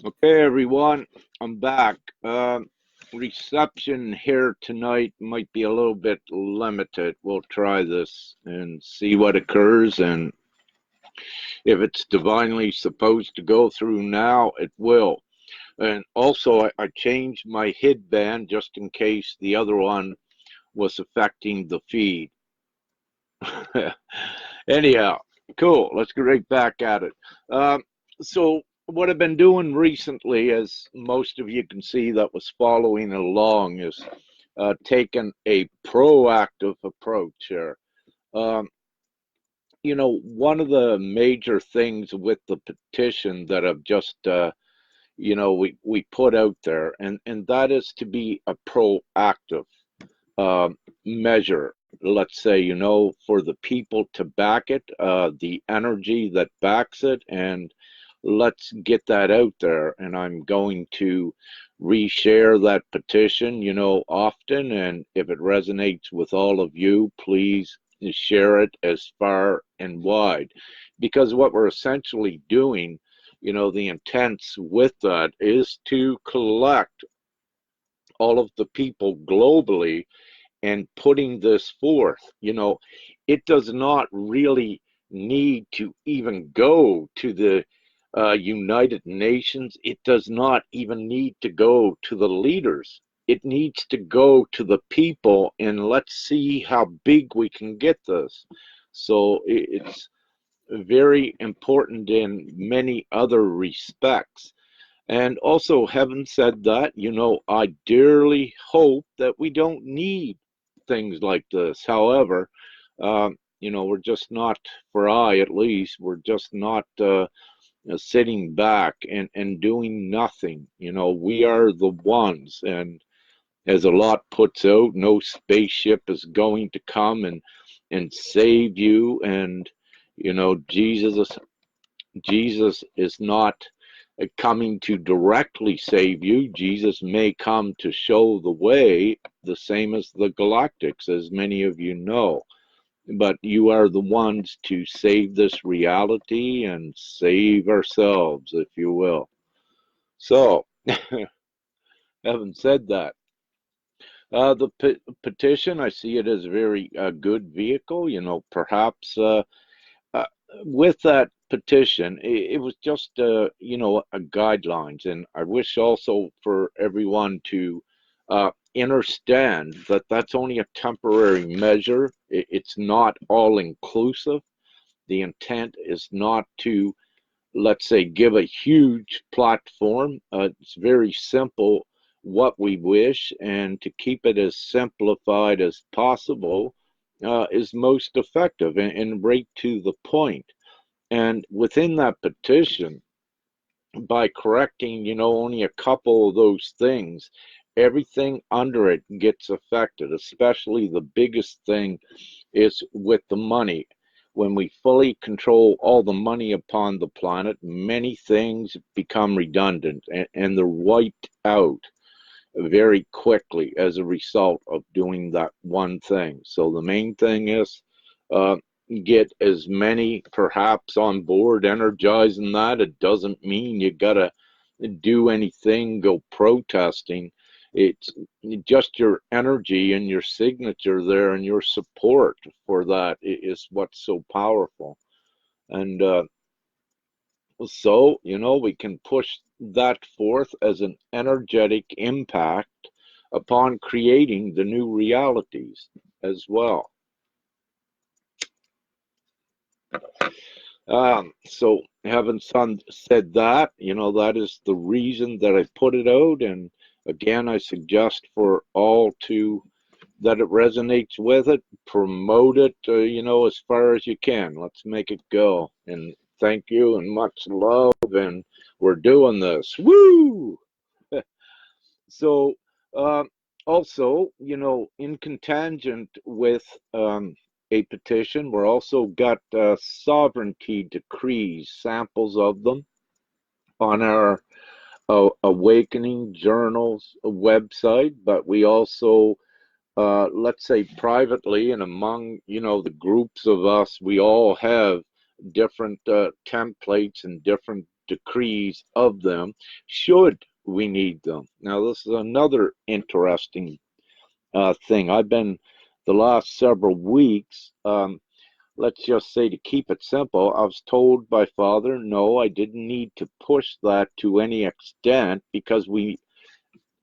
Okay, everyone, I'm back. Reception here tonight might be a little bit limited. We'll try this and see what occurs, and if it's divinely supposed to go through now, it will. And also, I changed my headband just in case the other one was affecting the feed. Anyhow, cool. Let's get right back at it. Um, so, what I've been doing recently, as most of you can see that was following along, is taking a proactive approach here. Um, one of the major things with the petition that I've just, we put out there, and that is to be a proactive measure, let's say, for the people to back it, the energy that backs it, and let's get that out there. And I'm going to reshare that petition, often. And if it resonates with all of you, please share it as far and wide. Because what we're essentially doing, the intents with that is to collect all of the people globally and putting this forth. It does not really need to even go to the United Nations. It does not even need to go to the leaders. It needs to go to the people, and let's see how big we can get this. So it's very important in many other respects. And also, having said that, I dearly hope that we don't need things like this. However, we're just not, for I at least, we're just not sitting back and doing nothing. We are the ones. And as a lot puts out, no spaceship is going to come and save you. And, Jesus is not coming to directly save you. Jesus may come to show the way, the same as the galactics, as many of you know. But you are the ones to save this reality and save ourselves, if you will. So, having said that, the petition, I see it as a very good vehicle. Perhaps uh, with that petition, it was just a guidelines, and I wish also for everyone to understand that that's only a temporary measure. It's not all inclusive. The intent is not to, let's say, give a huge platform. It's very simple what we wish, and to keep it as simplified as possible is most effective and right to the point. And within that petition, by correcting, only a couple of those things, everything under it gets affected, especially the biggest thing is with the money. When we fully control all the money upon the planet, many things become redundant and they're wiped out very quickly as a result of doing that one thing. So the main thing is uh, get as many perhaps on board, energizing that. It doesn't mean you gotta do anything, go protesting. It's just your energy and your signature there and your support for that is what's so powerful. And so, we can push that forth as an energetic impact upon creating the new realities as well. So having said that, that is the reason that I put it out. And again, I suggest for all to that it resonates with it, promote it, as far as you can. Let's make it go. And thank you and much love. And we're doing this. Woo! So, uh, also, in contingent with a petition, we're also got sovereignty decrees, samples of them on our Awakening Journals website, but we also let's say privately and among the groups of us, we all have different templates and different decrees of them should we need them. Now, this is another interesting thing. I've been the last several weeks, let's just say to keep it simple, I was told by Father, no, I didn't need to push that to any extent because we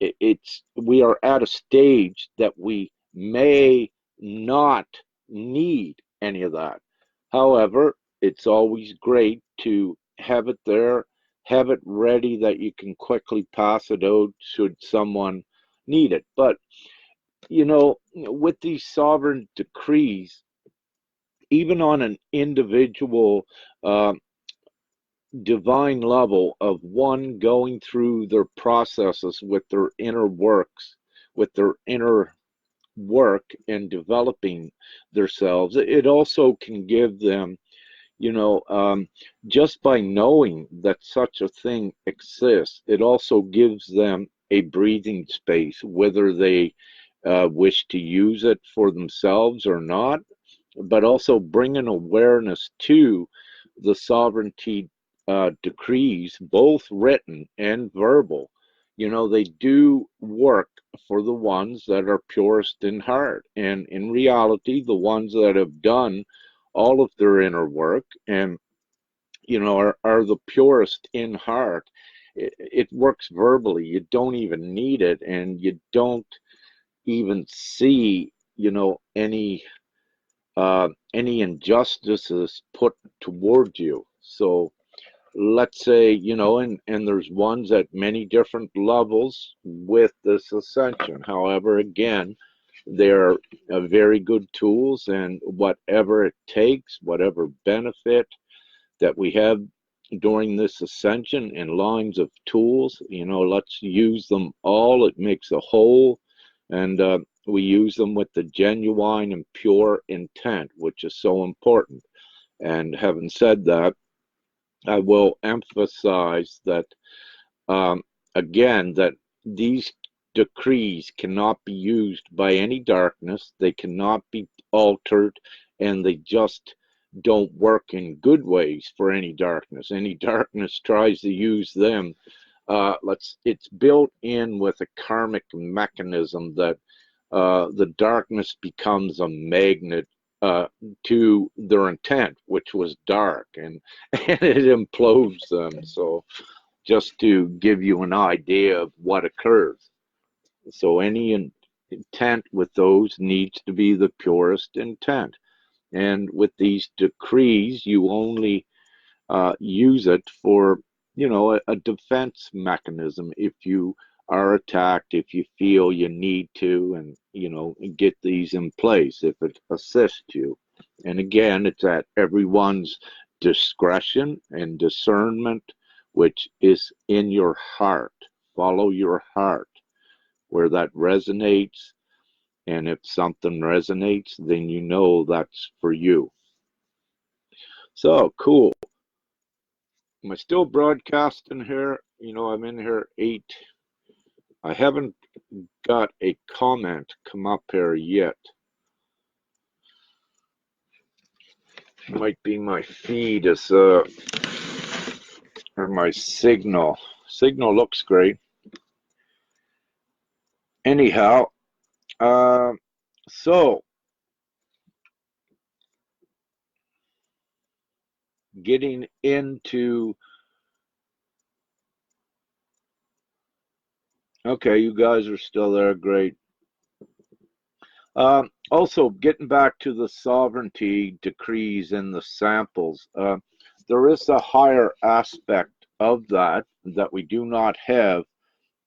are at a stage that we may not need any of that. However, it's always great to have it there, have it ready that you can quickly pass it out should someone need it. But, with these sovereign decrees, even on an individual uh, divine level of one going through their processes with their inner works, with their inner work and developing themselves, it also can give them, just by knowing that such a thing exists, it also gives them a breathing space, whether they wish to use it for themselves or not, but also bring an awareness to the sovereignty decrees, both written and verbal. They do work for the ones that are purest in heart. And in reality, the ones that have done all of their inner work and, are the purest in heart, it works verbally. You don't even need it, and you don't even see, any injustices put towards you. So let's say, and there's ones at many different levels with this ascension. However, again, they're very good tools, and whatever it takes, whatever benefit that we have during this ascension in lines of tools, let's use them all. It makes a whole, and we use them with the genuine and pure intent, which is so important. And having said that, I will emphasize that, again, that these decrees cannot be used by any darkness, they cannot be altered, and they just don't work in good ways for any darkness. Any darkness tries to use them. It's built in with a karmic mechanism that the darkness becomes a magnet to their intent, which was dark, and, and it implodes them. So, just to give you an idea of what occurs. So, any intent with those needs to be the purest intent. And with these decrees, you only use it for, a defense mechanism if you are attacked, if you feel you need to, and, get these in place if it assists you. And again, it's at everyone's discretion and discernment, which is in your heart. Follow your heart where that resonates. And if something resonates, then that's for you. So cool. Am I still broadcasting here? I'm in here 8. I haven't got a comment come up here yet. Might be my feed is or my signal. Signal looks great. Anyhow, so getting into, okay, you guys are still there, great. Also, getting back to the sovereignty decrees and the samples, there is a higher aspect of that we do not have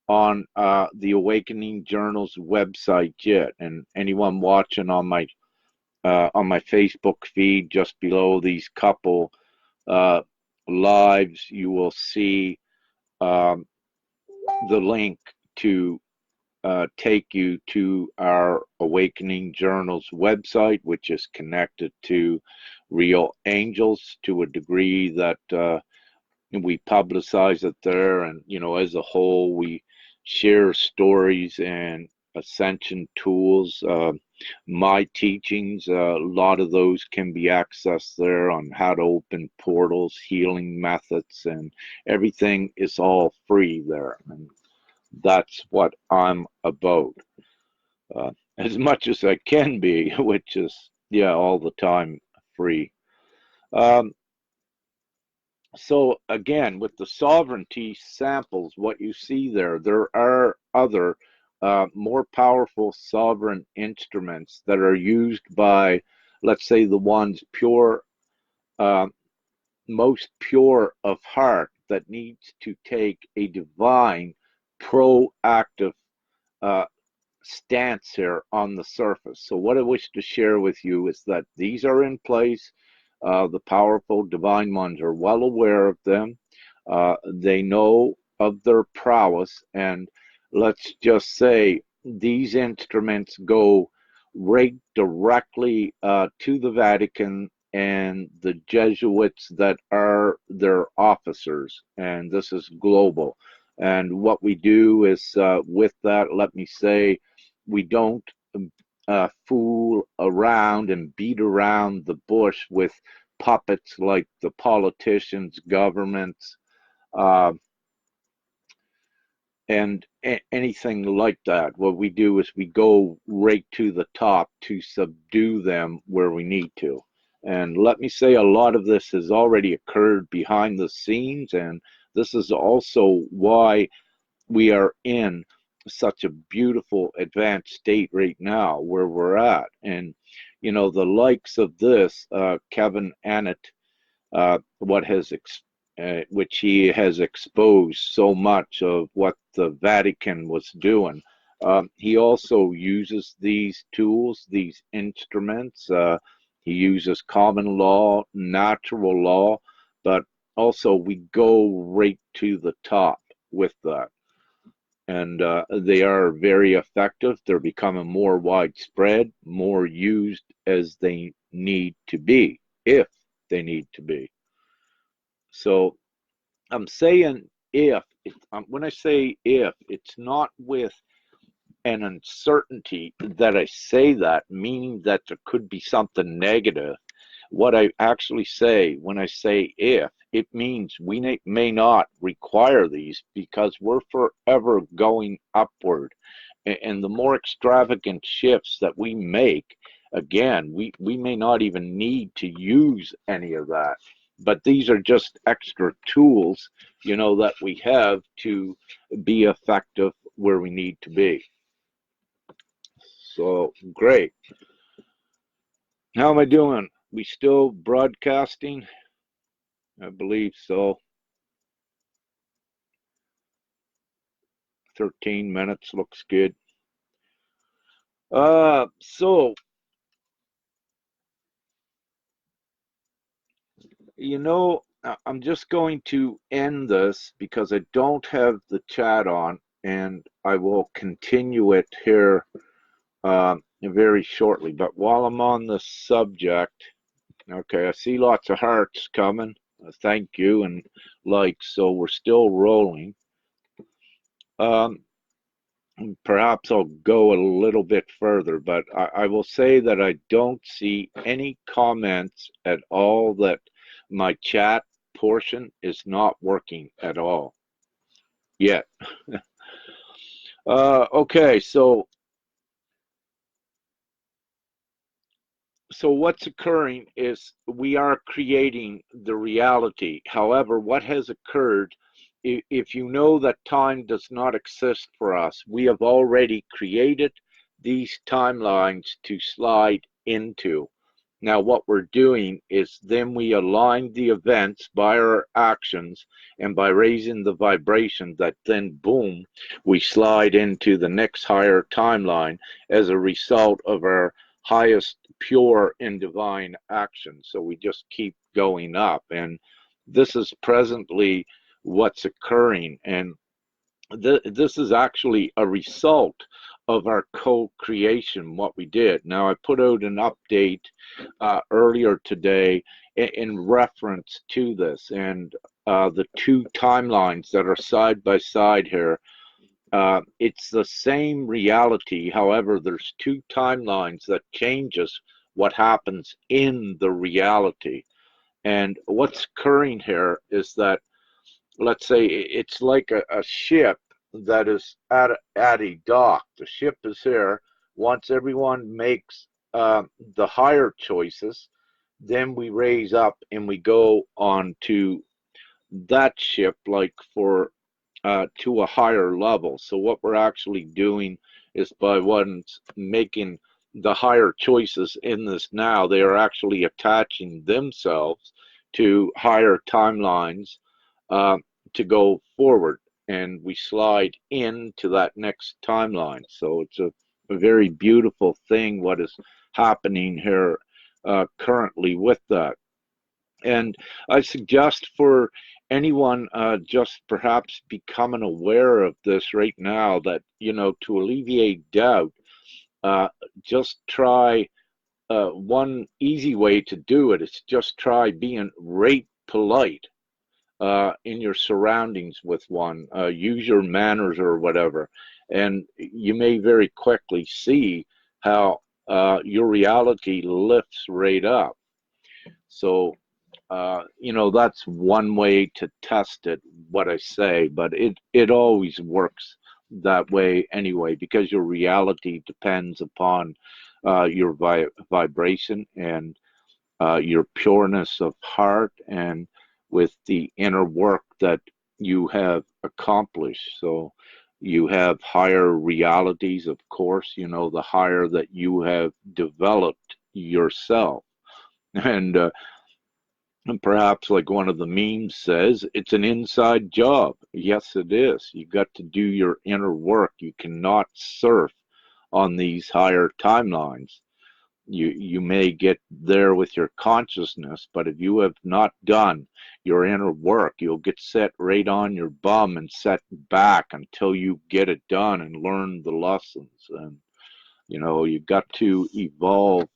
on the Awakening Journal's website yet. And anyone watching on my Facebook feed, just below these couple lives, you will see the link to take you to our Awakening Journal's website, which is connected to Real Angels to a degree that we publicize it there. And, as a whole, we share stories and Ascension tools. My teachings, a lot of those can be accessed there on how to open portals, healing methods, and everything is all free there. And that's what I'm about. As much as I can be, which is, yeah, all the time free. Um, So again, with the sovereignty samples, what you see there are other more powerful sovereign instruments that are used by, let's say, the ones pure, uh, most pure of heart that needs to take a divine, proactive uh, stance here on the surface. So what I wish to share with you is that these are in place. The powerful divine ones are well aware of them. They know of their prowess, and let's just say these instruments go right directly to the Vatican and the Jesuits that are their officers, and this is global. And what we do is, with that, let me say, we don't fool around and beat around the bush with puppets like the politicians, governments, uh, and anything like that. What we do is we go right to the top to subdue them where we need to. And let me say, a lot of this has already occurred behind the scenes, and this is also why we are in such a beautiful advanced state right now where we're at. And you know, the likes of this, Kevin Annett, what has which he has exposed so much of what the Vatican was doing. He also uses these tools, these instruments. He uses common law, natural law, but also we go right to the top with that. And they are very effective. They're becoming more widespread, more used as they need to be, if they need to be. So I'm saying if, when I say if, it's not with an uncertainty that I say that, meaning that there could be something negative. What I actually say when I say if, it means we may not require these because we're forever going upward. And the more extravagant shifts that we make, again, we may not even need to use any of that. But these are just extra tools, you know, that we have to be effective where we need to be. So, great. How am I doing? We still broadcasting? I believe so. 13 minutes looks good. So, you know, I'm just going to end this because I don't have the chat on, and I will continue it here very shortly. But while I'm on the subject, okay, I see lots of hearts coming. Thank you, and likes, so we're still rolling. Perhaps I'll go a little bit further, but I will say that I don't see any comments at all that my chat portion is not working at all yet. Okay, so what's occurring is we are creating the reality. However, what has occurred, if you know that time does not exist for us, we have already created these timelines to slide into. Now, what we're doing is then we align the events by our actions and by raising the vibration that then, boom, we slide into the next higher timeline as a result of our highest pure and divine action. So we just keep going up. And this is presently what's occurring. And this is actually a result of our co-creation, what we did. Now, I put out an update earlier today in reference to this, and the two timelines that are side by side here, It's the same reality. However, there's two timelines that changes what happens in the reality. And what's occurring here is that, let's say it's like a ship that is at a dock. The ship is here. Once everyone makes the higher choices, then we raise up and we go on to that ship, like for to a higher level. So what we're actually doing is, by one's making the higher choices in this now, they are actually attaching themselves to higher timelines uh, to go forward, and we slide into that next timeline. So it's a very beautiful thing what is happening here currently with that. And I suggest for anyone just perhaps becoming aware of this right now, that, to alleviate doubt, uh, just try one easy way to do it is just try being rate polite in your surroundings with one. Use your manners or whatever. And you may very quickly see how your reality lifts right up. So, that's one way to test it, what I say, but it always works that way anyway, because your reality depends upon your vibration and your pureness of heart, and with the inner work that you have accomplished. So you have higher realities, of course, the higher that you have developed yourself. And perhaps, like one of the memes says, it's an inside job. Yes, it is. You got to do your inner work. You cannot surf on these higher timelines. You may get there with your consciousness, but if you have not done your inner work, you'll get set right on your bum and set back until you get it done and learn the lessons. And you've got to evolve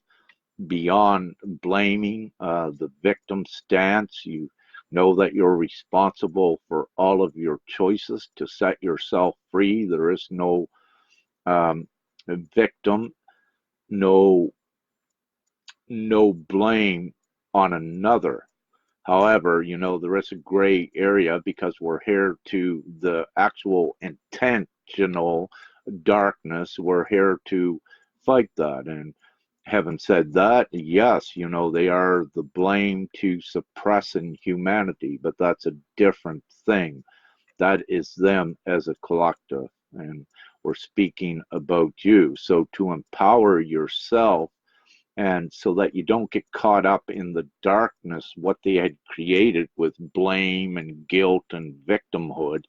beyond blaming the victim stance. You know that you're responsible for all of your choices to set yourself free. There is no victim, no blame on another. However, there is a gray area, because we're here to the actual intentional darkness. We're here to fight that. And having said that, yes, they are the blame to suppressing humanity, but that's a different thing. That is them as a collective, and we're speaking about you. So to empower yourself, and so that you don't get caught up in the darkness, what they had created with blame and guilt and victimhood,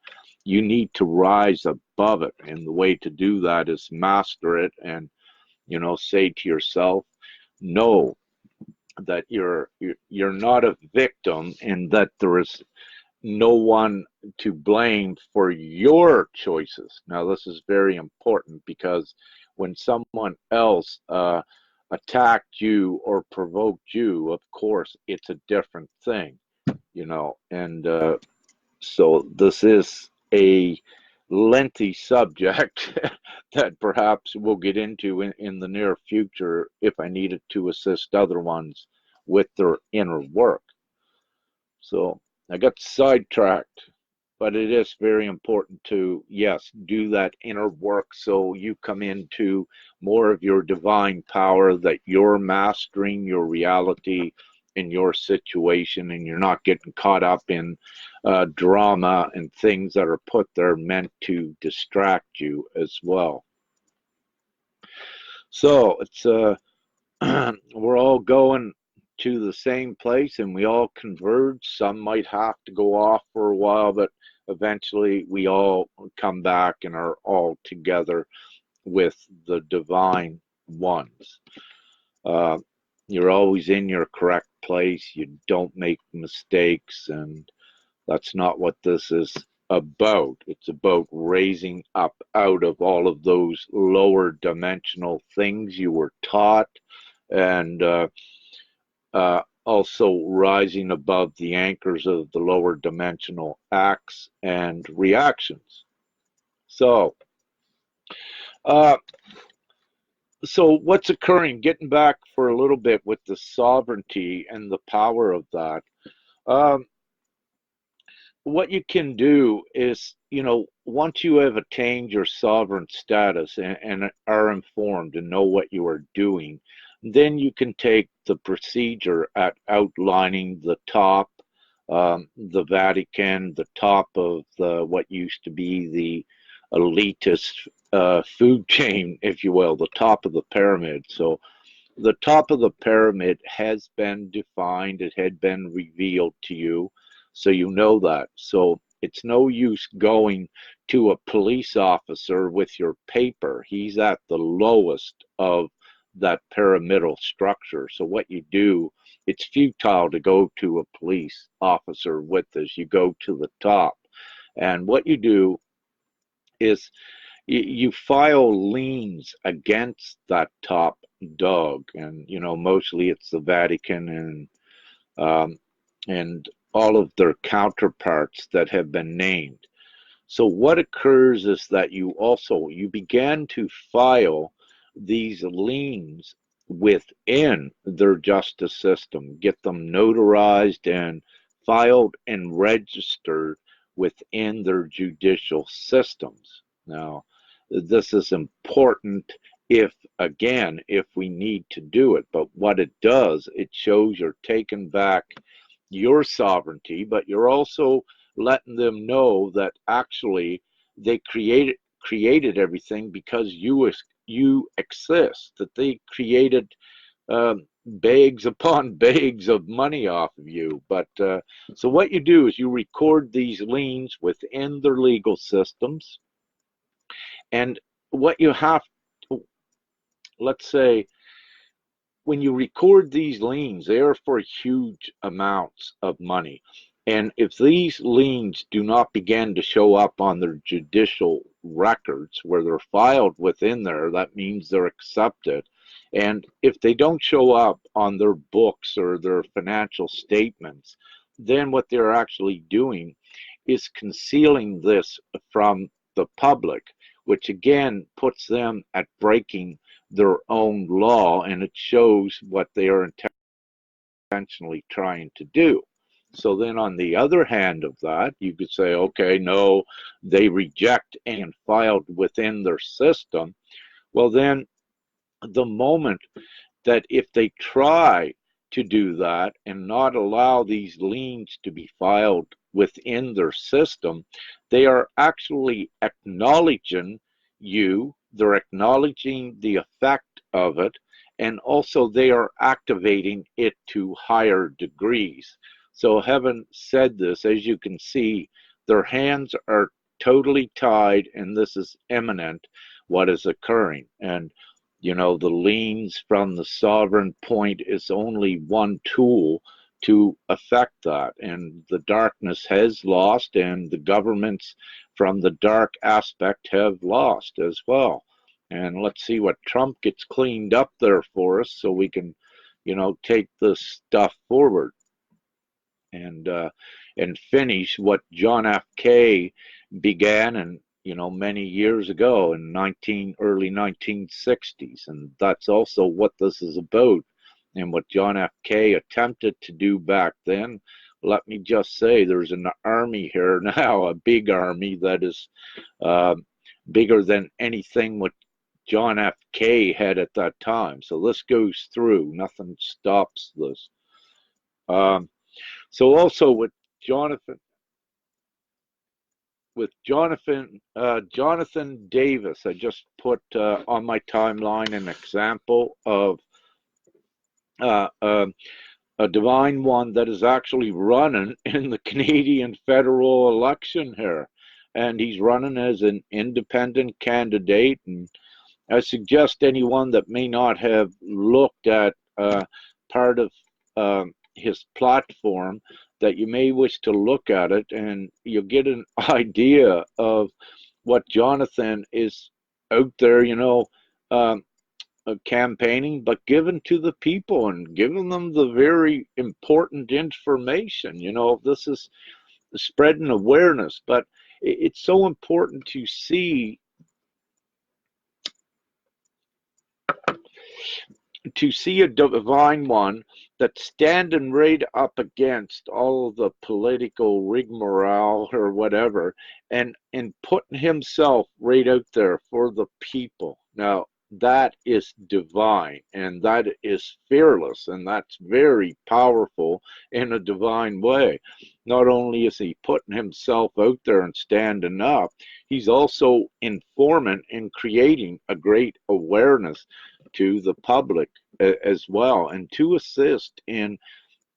you need to rise above it. And the way to do that is master it, and say to yourself, know that you're not a victim, and that there is no one to blame for your choices. Now, this is very important, because when someone else attacked you or provoked you, of course, it's a different thing, and so this is a lengthy subject that perhaps we'll get into in the near future if I needed to assist other ones with their inner work. So I got sidetracked, but it is very important to, yes, do that inner work, so you come into more of your divine power, that you're mastering your reality in your situation, and you're not getting caught up in drama and things that are put there meant to distract you as well. So it's we're all going to the same place, and we all converge. Some might have to go off for a while, but eventually we all come back and are all together with the divine ones. Uh, you're always in your correct place. You don't make mistakes, and that's not what this is about. It's about raising up out of all of those lower dimensional things you were taught, and also rising above the anchors of the lower dimensional acts and reactions. So, uh, so what's occurring? Getting back for a little bit with the sovereignty and the power of that. Um, what you can do is, once you have attained your sovereign status and are informed and know what you are doing, then you can take the procedure at outlining the top, the Vatican, the top of what used to be the elitist food chain, if you will, the top of the pyramid. So the top of the pyramid has been defined, it had been revealed to you, so you know that. So it's no use going to a police officer with your paper. He's at the lowest of that pyramidal structure. So what you do, it's futile to go to a police officer with this. You go to the top. And what you do is you file liens against that top dog, and mostly it's the Vatican um, and all of their counterparts that have been named. So what occurs is that you began to file these liens within their justice system, get them notarized and filed and registered within their judicial systems. Now, this is important if we need to do it, but what it does, it shows you're taking back your sovereignty, but you're also letting them know that actually they created everything because you exist, that they created bags upon bags of money off of you. But so what you do is you record these liens within their legal systems, and what you have, let's say, when you record these liens, they are for huge amounts of money. And if these liens do not begin to show up on their judicial records where they're filed within there, that means they're accepted. And if they don't show up on their books or their financial statements, then what they're actually doing is concealing this from the public, which again puts them at breaking their own law, and it shows what they are intentionally trying to do. So then on the other hand of that, you could say, okay, no, they reject and filed within their system. Well, then the moment that if they try to do that and not allow these liens to be filed within their system, they are actually acknowledging you, they're acknowledging the effect of it, and also they are activating it to higher degrees. So, having said this, as you can see, their hands are totally tied, and this is imminent what is occurring. And the liens from the sovereign point is only one tool to affect that. And the darkness has lost, and the governments from the dark aspect have lost as well. And let's see what Trump gets cleaned up there for us so we can, take this stuff forward and finish what John F. K. began and many years ago in early 1960s, and that's also what this is about. And what John F. K. attempted to do back then, let me just say, there's an army here now, a big army that is uh, bigger than anything what John F. K. had at that time. So this goes through; nothing stops this. Um, so also Jonathan Jonathan Davis, I just put on my timeline an example of uh, uh, a divine one that is actually running in the Canadian federal election here, and he's running as an independent candidate. And I suggest anyone that may not have looked at part of his platform that you may wish to look at it, and you'll get an idea of what Jonathan is out there, um, campaigning, but given to the people and giving them the very important information. This is spreading awareness. But it's so important to see a divine one that's standing right up against all of the political rigmarole or whatever, and putting himself right out there for the people. Now that is divine, and that is fearless, and that's very powerful in a divine way. Not only is he putting himself out there and standing up, he's also informant and creating a great awareness to the public as well, and to assist in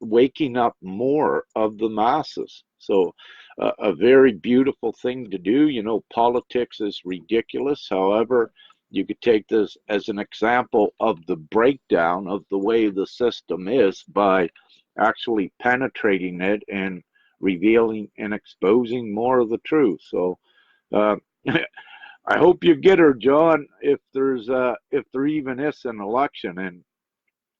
waking up more of the masses. So, a very beautiful thing to do. You know, politics is ridiculous. However, you could take this as an example of the breakdown of the way the system is by actually penetrating it and revealing and exposing more of the truth. So, uh, I hope you get her, John, if there even is an election. And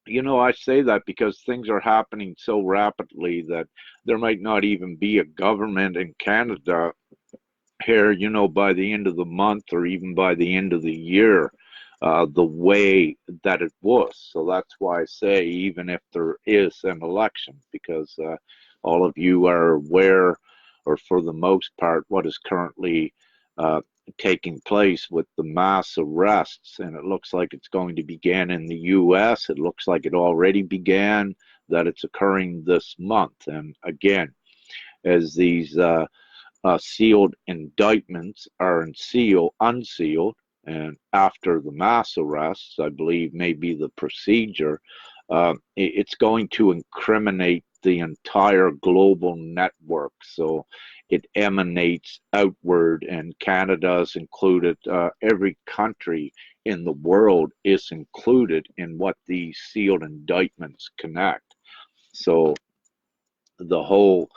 you know, I say that because things are happening so rapidly that there might not even be a government in Canada here, you know, by the end of the month or even by the end of the year, the way that it was. So that's why I say, even if there is an election, because all of you are aware, or for the most part, what is currently uh, taking place with the mass arrests. And it looks like it's going to begin in the US. It looks like it already began, that it's occurring this month. And again, as these sealed indictments are unsealed, and after the mass arrests, I believe may be the procedure, it's going to incriminate the entire global network. So it emanates outward, and Canada is included. Every country in the world is included in what these sealed indictments connect. So the whole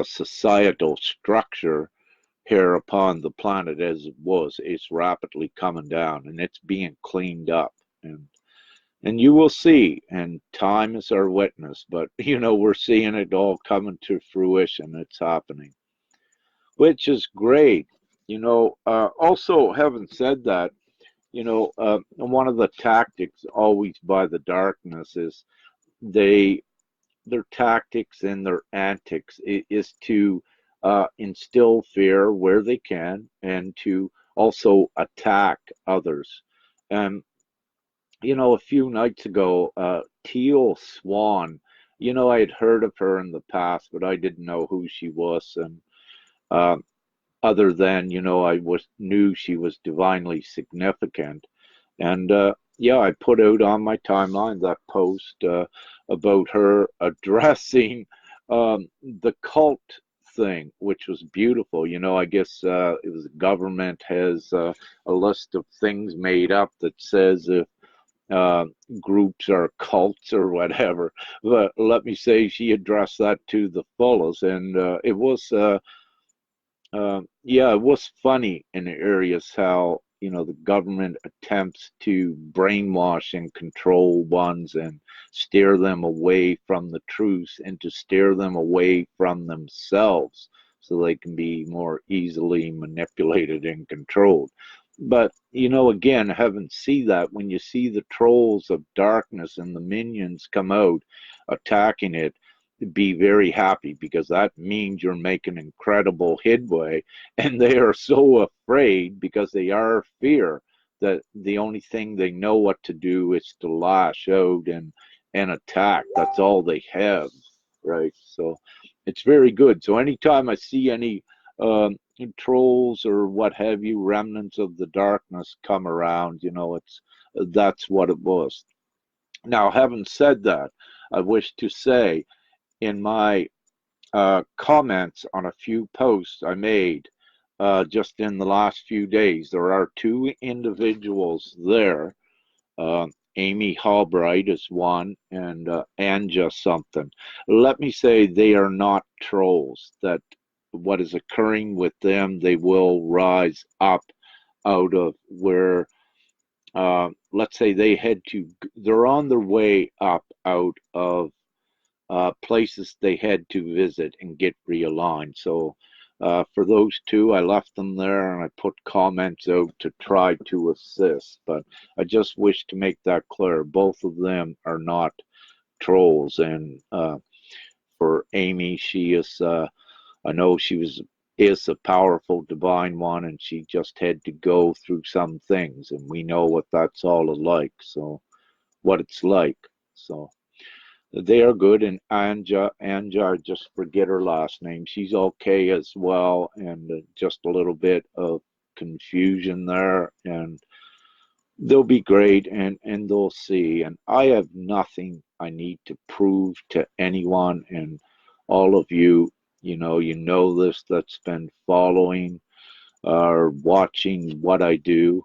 societal structure here upon the planet as it was, it's rapidly coming down, and it's being cleaned up. And you will see, and time is our witness, but you know, we're seeing it all coming to fruition. It's happening, which is great. You know, also, having said that, you know, one of the tactics always by the darkness is they their tactics and their antics is to instill fear where they can, and to also attack others. And you know, a few nights ago, Teal Swan, you know, I had heard of her in the past, but I didn't know who she was. And uh, other than, you know, I was knew she was divinely significant. And yeah, I put out on my timeline that post about her addressing the cult thing, which was beautiful. You know, I guess it was government has a list of things made up that says if uh, groups or cults or whatever. But let me say, she addressed that to the fullest, and it was yeah, it was funny in areas how, you know, the government attempts to brainwash and control ones and steer them away from the truth, and to steer them away from themselves so they can be more easily manipulated and controlled. But, you know, again, having see that, when you see the trolls of darkness and the minions come out attacking it, be very happy, because that means you're making incredible headway. And they are so afraid, because they are fear, that the only thing they know what to do is to lash out and attack. That's all they have, right? So it's very good. So anytime I see any trolls or what have you, remnants of the darkness come around, you know, it's that's what it was. Now, having said that, I wish to say, in my comments on a few posts I made just in the last few days, there are two individuals there. Uh, Amy Halbright is one, and Anja something. Let me say, they are not trolls. That what is occurring with them, they will rise up out of where, let's say, they're on their way up out of places they had to visit and get realigned. So for those two, I left them there and I put comments out to try to assist. But I just wish to make that clear. Both of them are not trolls. And for Amy, she is, I know she is a powerful divine one, and she just had to go through some things, and we know what that's all like. So what it's like. So they are good, and Anja, I just forget her last name. She's okay as well, and just a little bit of confusion there, and they'll be great, and they'll see. And I have nothing I need to prove to anyone, and all of you, you know this that's been following or watching what I do.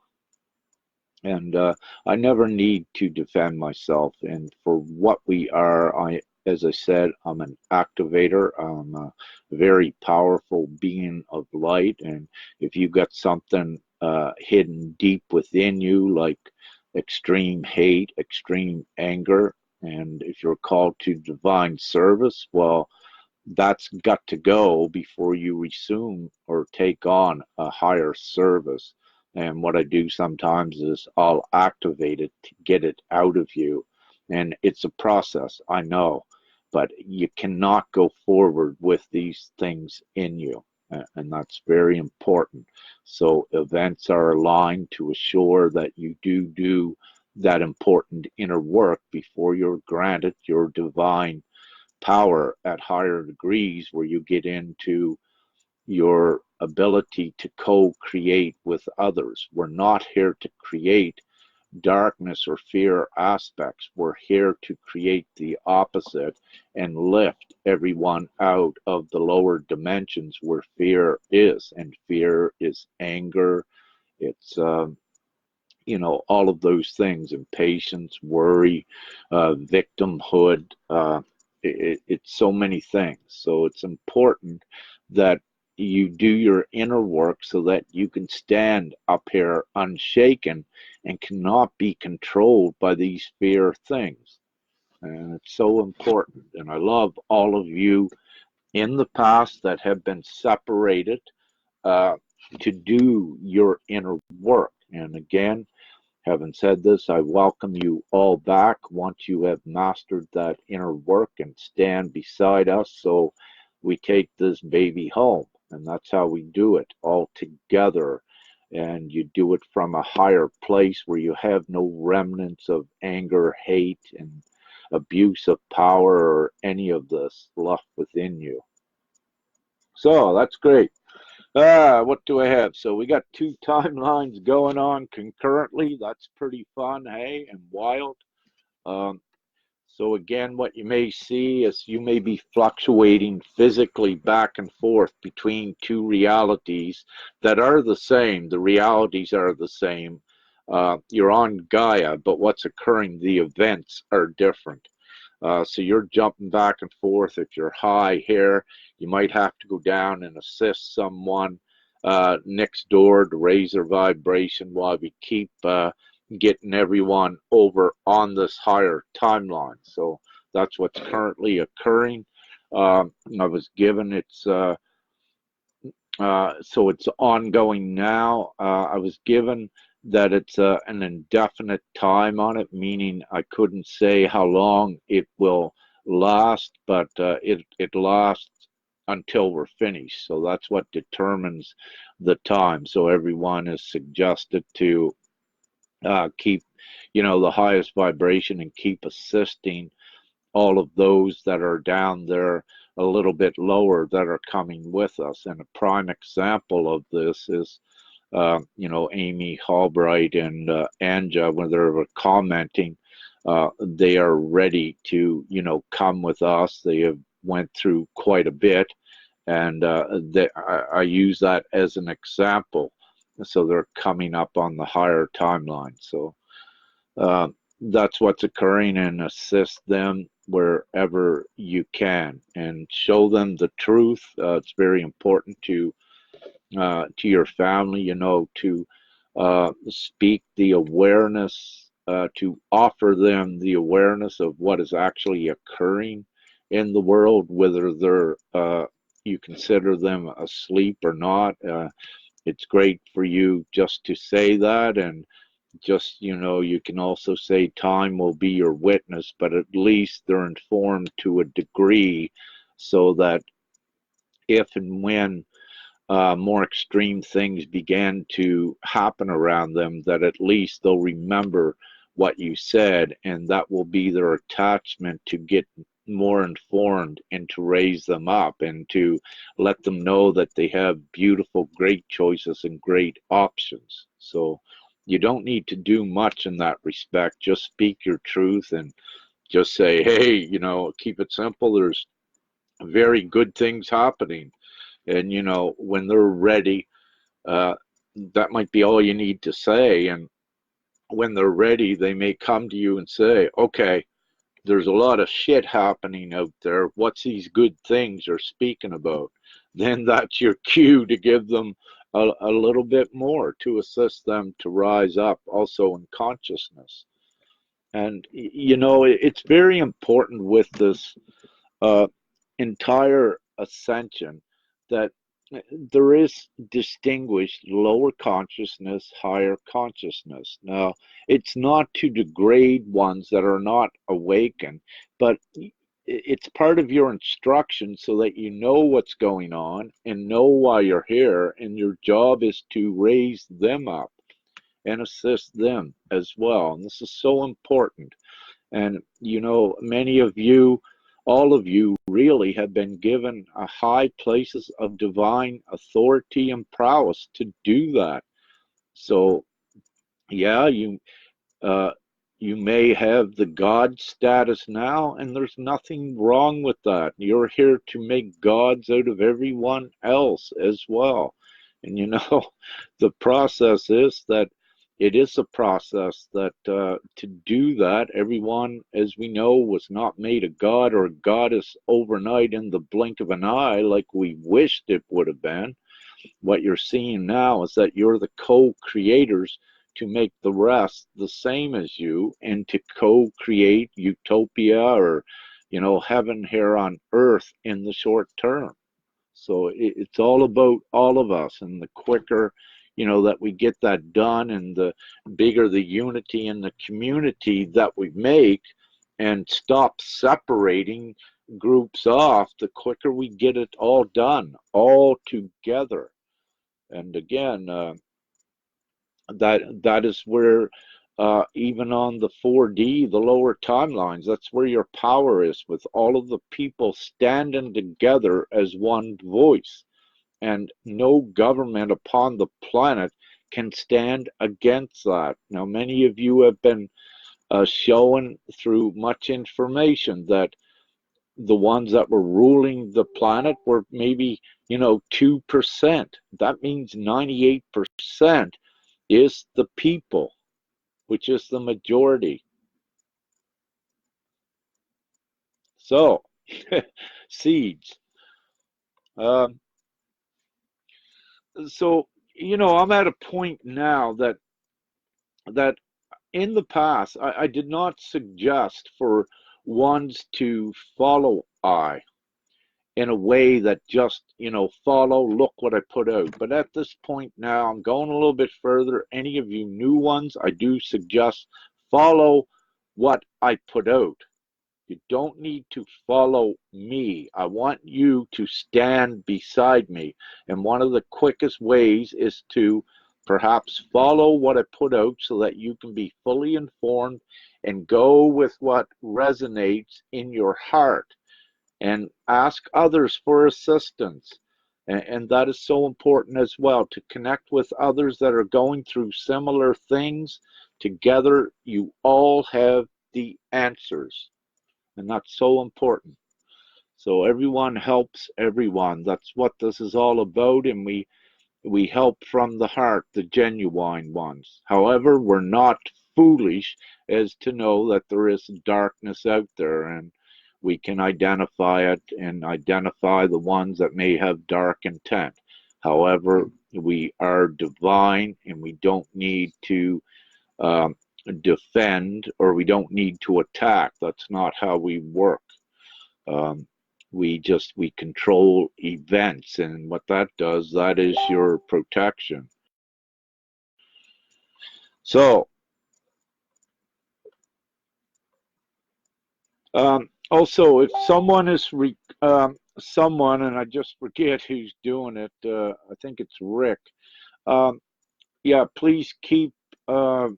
And I never need to defend myself. And for what we are, as I said, I'm an activator. I'm a very powerful being of light. And if you got something hidden deep within you, like extreme hate, extreme anger, and if you're called to divine service, well, that's got to go before you resume or take on a higher service. And what I do sometimes is I'll activate it to get it out of you. And it's a process, I know, but you cannot go forward with these things in you. And that's very important. So events are aligned to assure that you do that important inner work before you're granted your divine power at higher degrees, where you get into your ability to co-create with others. We're not here to create darkness or fear aspects. We're here to create the opposite and lift everyone out of the lower dimensions where fear is. And fear is anger. It's all of those things: impatience, worry, victimhood. It's so many things. So it's important that you do your inner work so that you can stand up here unshaken and cannot be controlled by these fear things. And it's so important. And I love all of you in the past that have been separated uh, to do your inner work. And again, having said this, I welcome you all back once you have mastered that inner work and stand beside us so we take this baby home. And that's how we do it, all together. And you do it from a higher place where you have no remnants of anger, hate, and abuse of power or any of this left within you. So that's great. What do I have? So we got two timelines going on concurrently. That's pretty fun, hey, and wild. Um, so again, what you may see is you may be fluctuating physically back and forth between two realities that are the same. The realities are the same. You're on Gaia, but what's occurring, the events are different. So you're jumping back and forth. If you're high here, you might have to go down and assist someone next door to raise their vibration while we keep getting everyone over on this higher timeline. So that's what's currently occurring. I was given so it's ongoing now. I was given that it's an indefinite time on it, meaning I couldn't say how long it will last, but it lasts until we're finished. So that's what determines the time. So everyone is suggested to keep, the highest vibration and keep assisting all of those that are down there a little bit lower that are coming with us. And a prime example of this is Amy Halbright and Anja, when they're commenting, they are ready to, come with us. They have went through quite a bit, and I use that as an example. So they're coming up on the higher timeline. So that's what's occurring, and assist them wherever you can and show them the truth. It's very important to your family, to speak the awareness, to offer them the awareness of what is actually occurring in the world, whether they're you consider them asleep or not. It's great for you just to say that, and just, you can also say time will be your witness, but at least they're informed to a degree so that if and when more extreme things began to happen around them, that at least they'll remember what you said, and that will be their attachment to get more informed and to raise them up and to let them know that they have beautiful, great choices and great options. So you don't need to do much in that respect. Just speak your truth and just say, hey, keep it simple. There's very good things happening. And, when they're ready, uh, that might be all you need to say. And when they're ready, they may come to you and say, okay, there's a lot of shit happening out there. What's these good things you're speaking about? Then that's your cue to give them a little bit more to assist them to rise up also in consciousness. And, it's very important with this uh, entire ascension that there is distinguished lower consciousness, higher consciousness. Now, it's not to degrade ones that are not awakened, but it's part of your instruction so that you know what's going on and know why you're here, and your job is to raise them up and assist them as well. And this is so important. And, many of you, all of you really have been given a high places of divine authority and prowess to do that. So, yeah, uh, you may have the God status now, and there's nothing wrong with that. You're here to make gods out of everyone else as well. And, the process is that it is a process that to do that, everyone, as we know, was not made a god or a goddess overnight in the blink of an eye like we wished it would have been. What you're seeing now is that you're the co-creators to make the rest the same as you and to co-create utopia or, heaven here on earth in the short term. So it's all about all of us, and the quicker, that we get that done, and the bigger the unity in the community that we make, and stop separating groups off, the quicker we get it all done, all together. And again, that is where even on the 4D, the lower timelines, that's where your power is, with all of the people standing together as one voice. And no government upon the planet can stand against that. Now, many of you have been showing through much information that the ones that were ruling the planet were maybe, 2%. That means 98% is the people, which is the majority. So, seeds. So, I'm at a point now that in the past, I did not suggest for ones to follow I in a way that just, follow, look what I put out. But at this point now, I'm going a little bit further. Any of you new ones, I do suggest follow what I put out. You don't need to follow me. I want you to stand beside me. And one of the quickest ways is to perhaps follow what I put out so that you can be fully informed and go with what resonates in your heart, and ask others for assistance. And that is so important as well, to connect with others that are going through similar things. Together, you all have the answers. And that's so important. So everyone helps everyone. That's what this is all about, and we help from the heart, the genuine ones. However, we're not foolish as to know that there is darkness out there, and we can identify it and identify the ones that may have dark intent. However, we are divine, and we don't need to defend, or we don't need to attack. That's not how we work. Um, we control events, and what that does, that is your protection. So, also, if someone is someone, and I just forget who's doing it, I think it's Rick. Um, yeah, please keep uh,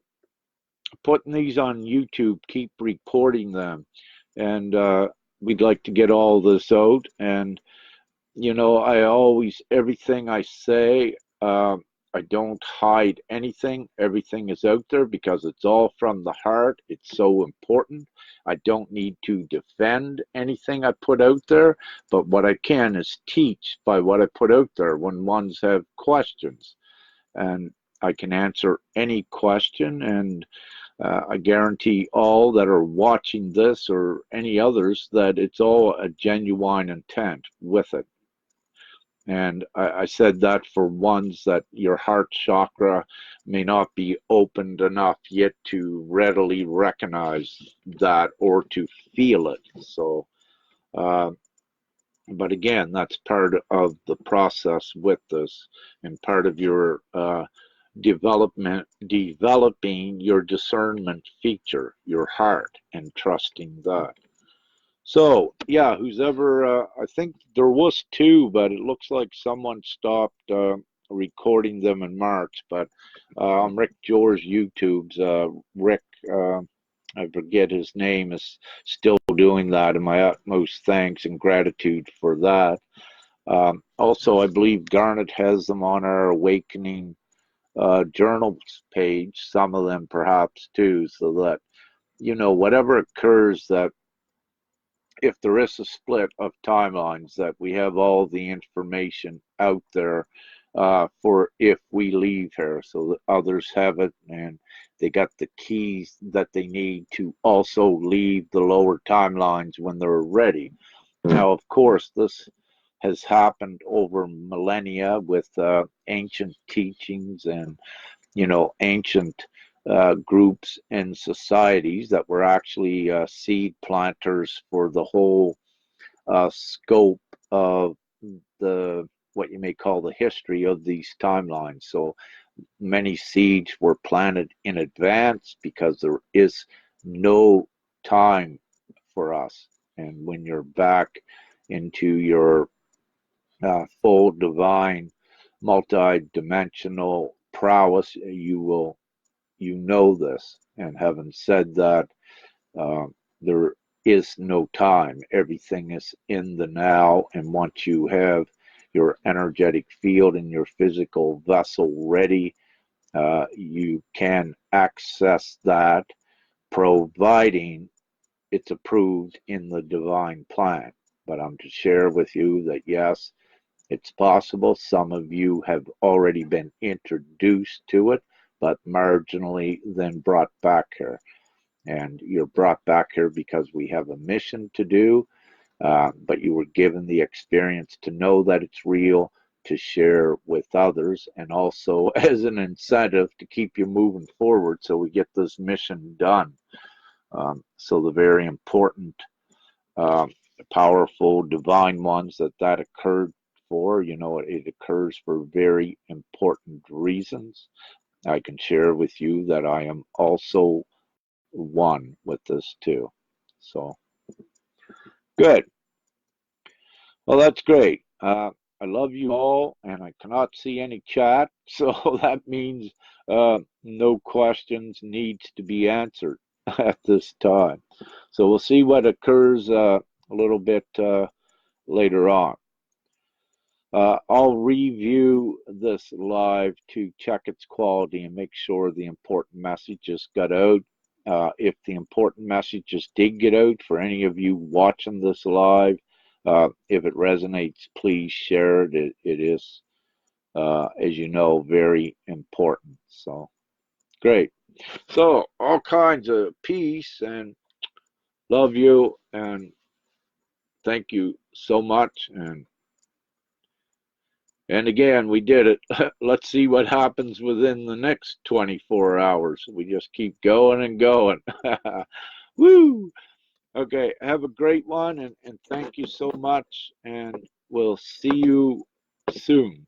putting these on YouTube. Keep recording them, and we'd like to get all this out. And I always, everything I say, I don't hide anything. Everything is out there because it's all from the heart. It's so important. I don't need to defend anything I put out there, but what I can is teach by what I put out there when ones have questions. And I can answer any question, and I guarantee all that are watching this or any others that it's all a genuine intent with it. And I said that for ones that your heart chakra may not be opened enough yet to readily recognize that or to feel it. So, uh, but again, that's part of the process with this, and part of your developing your discernment feature, your heart, and trusting that. So, yeah, who's ever, I think there was two, but it looks like someone stopped recording them in March. But on Rick George YouTube's, Rick, I forget his name, is still doing that, and my utmost thanks and gratitude for that. Also, I believe Garnet has them on our Awakening journals page, some of them perhaps too, so that, whatever occurs, that if there is a split of timelines, that we have all the information out there for if we leave here, so that others have it and they got the keys that they need to also leave the lower timelines when they're ready. Now, of course, this has happened over millennia with ancient teachings and ancient groups and societies that were actually seed planters for the whole scope of the what you may call the history of these timelines. So many seeds were planted in advance because there is no time for us. And when you're back into your full divine multi-dimensional prowess, you know this. And having said that, there is no time. Everything is in the now. And once you have your energetic field and your physical vessel ready, you can access that, providing it's approved in the divine plan. But I'm to share with you that yes, it's possible some of you have already been introduced to it, but marginally then brought back here. And you're brought back here because we have a mission to do, but you were given the experience to know that it's real, to share with others, and also as an incentive to keep you moving forward so we get this mission done. So the very important, powerful, divine ones that occurred for, it occurs for very important reasons. I can share with you that I am also one with this too. So good. Well, that's great. I love you all, and I cannot see any chat, so that means no questions needs to be answered at this time. So we'll see what occurs a little bit later on. I'll review this live to check its quality and make sure the important messages got out. If the important messages did get out for any of you watching this live, if it resonates, please share it. It is, as you know, very important. So, great. So, all kinds of peace and love you, and thank you so much. And again, we did it. Let's see what happens within the next 24 hours. We just keep going and going. Woo! Okay, have a great one, and thank you so much, and we'll see you soon.